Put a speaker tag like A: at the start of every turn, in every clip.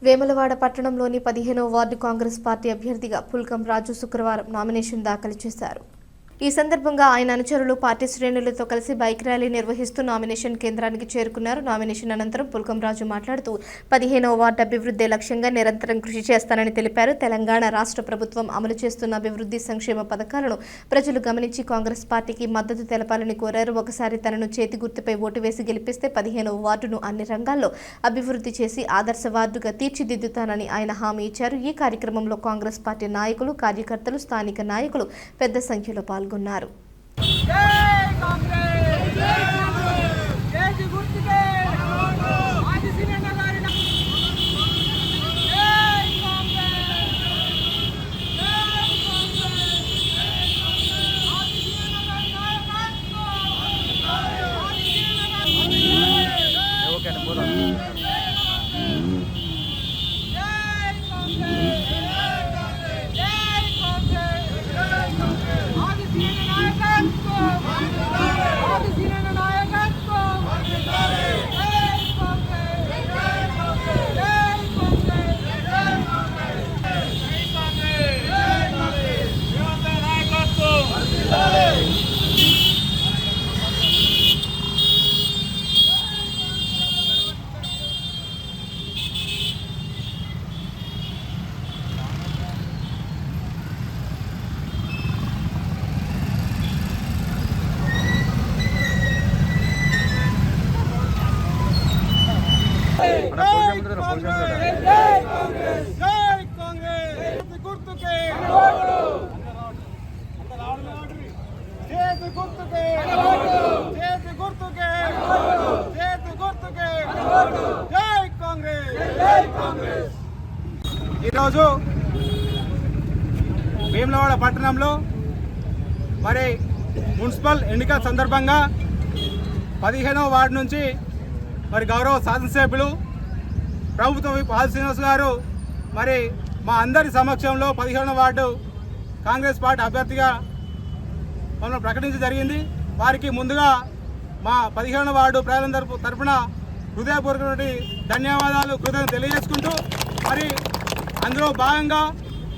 A: వేములవాడ పట్టణంలోని 15వ ward Congress party అభ్యర్థిగా పుల్కం రాజు శుక్రవారం నామినేషన్ దాఖలు చేశారు. ఈ సందర్భంగా ఆయన అనుచరులు పార్టీ శ్రేణులతో కలిసి బైక్ ర్యాలీ నిర్వహిస్తూ నామినేషన్ కేంద్రానికి చేరుకున్నారు. నామినేషన్ అనంతరం పుల్కం రాజు మాట్లాడుతూ 15వ వార్డు అభివృద్ధి లక్ష్యంగా నిరంతరం కృషి చేస్తానని తెలిపారు. తెలంగాణ రాష్ట్ర ప్రభుత్వం అమలు చేస్తున్న అభివృద్ధి సంక్షేమ పథకాలను ప్రజలు గమనించి కాంగ్రెస్ పార్టీకి మద్దతు తెలపాలని కోరారు. ఒకసారి తనను చేతి గుర్తుపై ఓటు వేసి గెలిపిస్తే 15వ వార్డును అన్ని రంగాల్లో అభివృద్ధి చేసి ఆదర్శ వార్డుగా తీర్చిదిద్దుతానని ఆయన హామీ ఇచ్చారు. ఈ కార్యక్రమంలో కాంగ్రెస్ పార్టీ నాయకులు, కార్యకర్తలు, స్థానిక నాయకులు పెద్ద సంఖ్యలో పాల్గొన్నారు.
B: ఈరోజు వేములవాడ పట్టణంలో మరి మున్సిపల్ ఎన్నికల సందర్భంగా 15వ వార్డు నుంచి మరి గౌరవ శాసనసభ్యులు ప్రభుత్వ విప్ ఆది శ్రీనివాస్ గారు మరి మా అందరి సమక్షంలో 15వ వార్డు కాంగ్రెస్ పార్టీ అభ్యర్థిగా మమ్మల్ని ప్రకటించడం జరిగింది. వారికి ముందుగా మా 15వ వార్డు ప్రజలందరి తరఫున హృదయపూర్వక ధన్యవాదాలు, కృతజ్ఞతలు తెలియజేసుకుంటూ మరి అందులో భాగంగా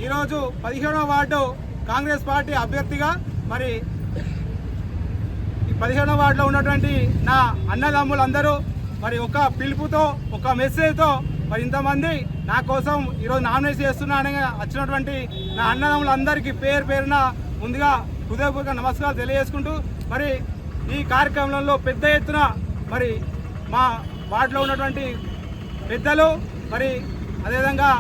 B: ఈరోజు 15వ వార్డు కాంగ్రెస్ పార్టీ అభ్యర్థిగా మరి ఈ 15వ వార్డులో ఉన్నటువంటి నా అన్నదమ్ములందరూ మరి ఒక పిలుపుతో, ఒక మెసేజ్తో మరి ఇంతమంది నా కోసం ఈరోజు నామినేషన్ చేస్తున్నానని వచ్చినటువంటి నా అన్నదమ్ములందరికీ పేరు పేరున ముందుగా హృదయపూర్వక నమస్కారాలు తెలియజేసుకుంటూ మరి ఈ కార్యక్రమంలో పెద్ద ఎత్తున మరి మా వార్డులో ఉన్నటువంటి పెద్దలు మరి అదేవిధంగా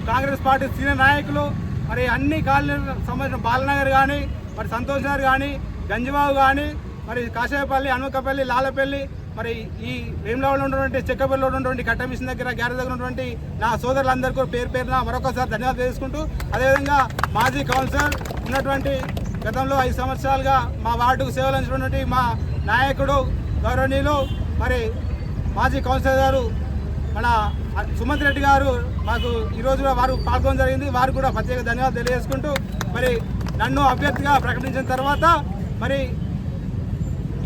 B: కాంగ్రెస్ పార్టీ సీనియర్ నాయకులు మరి అన్ని కాలనీలకు సంబంధించిన బాలనగర్ కానీ, మరి సంతోష్ నగర్ కానీ, గంజిబాబు కానీ, మరి కాషాయపల్లి, హనుమకపల్లి, లాలపల్లి, మరి ఈ వేములవాడలో ఉన్నటువంటి చెక్కపల్లిలో ఉన్నటువంటి కట్ట మిషన్ దగ్గర, గ్యారేజ్ దగ్గర ఉన్నటువంటి నా సోదరులందరికీ పేరు పేరున మరొకసారి ధన్యవాదాలు తెలుసుకుంటూ అదేవిధంగా మాజీ కౌన్సిలర్ ఉన్నటువంటి గతంలో 5 సంవత్సరాలుగా మా వార్డుకు సేవలు అందించినటువంటి మా నాయకుడు గౌరవనీయులు మరి మాజీ కౌన్సిలర్ గారు మన సుమంత్ రెడ్డి గారు మాకు ఈరోజు వారు పాల్గొనడం జరిగింది. వారు కూడా ప్రత్యేక ధన్యవాదాలు తెలియజేసుకుంటూ మరి నన్ను అభ్యర్థిగా ప్రకటించిన తర్వాత మరి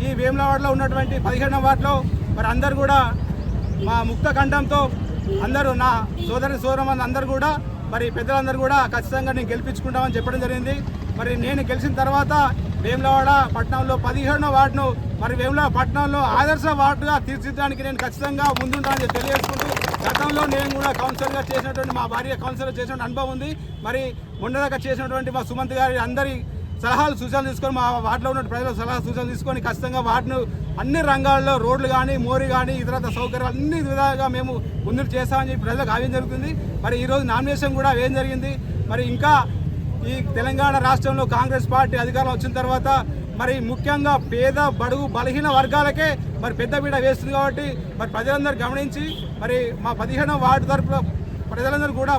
B: ఈ వేములవాడలో ఉన్నటువంటి 15వ వార్డులో మరి అందరు కూడా మా ముక్త కంఠంతో అందరూ నా సోదరమని అందరూ కూడా మరి పెద్దలందరూ కూడా ఖచ్చితంగా నేను గెలిపించుకుంటామని చెప్పడం జరిగింది. మరి నేను గెలిచిన తర్వాత వేములవాడ పట్టణంలో 15వ వార్డును మరి వేములవాడ పట్టణంలో ఆదర్శ వార్డుగా తీర్చిదిద్దడానికి నేను ఖచ్చితంగా ముందుంటానని తెలియజేసుకుంటూ గతంలో నేను కూడా కౌన్సిలర్గా చేసినటువంటి మా భార్య కౌన్సిలర్ చేసినటువంటి అనుభవం ఉంది. మరి మొన్నదాకా చేసినటువంటి మా సుమంత్ గారి అందరి సలహాలు సూచనలు తీసుకొని మా వార్డులో ఉన్న ప్రజల సలహా సూచనలు తీసుకొని ఖచ్చితంగా వార్డును అన్ని రంగాల్లో రోడ్లు కానీ, మోరీ కానీ, ఇతర సౌకర్యాలు అన్ని విధాలుగా మేము ముందుకు చేస్తామని చెప్పి ప్రజలకు హామీ జరుగుతుంది. మరి ఈరోజు నామినేషన్ కూడా వేయడం జరిగింది. మరి ఇంకా ఈ తెలంగాణ రాష్ట్రంలో కాంగ్రెస్ పార్టీ అధికారం వచ్చిన తర్వాత మరి ముఖ్యంగా పేద, బడుగు, బలహీన వర్గాలకే మరి పెద్దపీట వేస్తుంది. కాబట్టి మరి ప్రజలందరూ గమనించి మరి మా 15వ వార్డు తరపున ప్రజలందరూ కూడా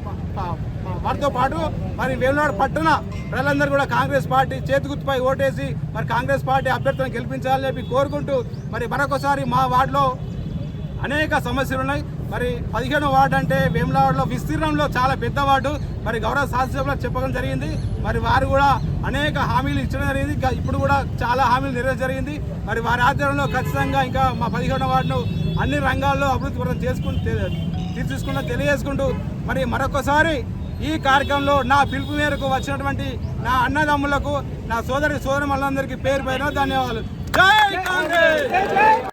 B: వారితో పాటు మరి వేములవాడ పట్టణ ప్రజలందరూ కూడా కాంగ్రెస్ పార్టీ చేతిగుర్తుపై ఓటేసి మరి కాంగ్రెస్ పార్టీ అభ్యర్థులను గెలిపించాలని చెప్పి కోరుకుంటూ మరి మరొకసారి మా వార్డులో అనేక సమస్యలు ఉన్నాయి. మరి 15వ వార్డు అంటే వేములవాడలో విస్తీర్ణంలో చాలా పెద్ద వార్డు. మరి గౌరవ శాసనసభ్యులకు చెప్పడం జరిగింది. మరి వారు కూడా అనేక హామీలు ఇచ్చడం జరిగింది. ఇప్పుడు కూడా చాలా హామీలు నెరవేర్చడం జరిగింది. మరి వారి ఆధ్వర్యంలో ఖచ్చితంగా ఇంకా మా 15వ వార్డును అన్ని రంగాల్లో అభివృద్ధి చేసుకుంటూ తీర్చుకుంటూ తెలియజేసుకుంటూ మరి మరొకసారి ఈ కార్యక్రమంలో నా పిలుపు మేరకు వచ్చినటువంటి నా అన్నదమ్ములకు నా సోదరి సోదరులందరికీ పేరు పైన ధన్యవాదాలు. జై కాంగ్రెస్.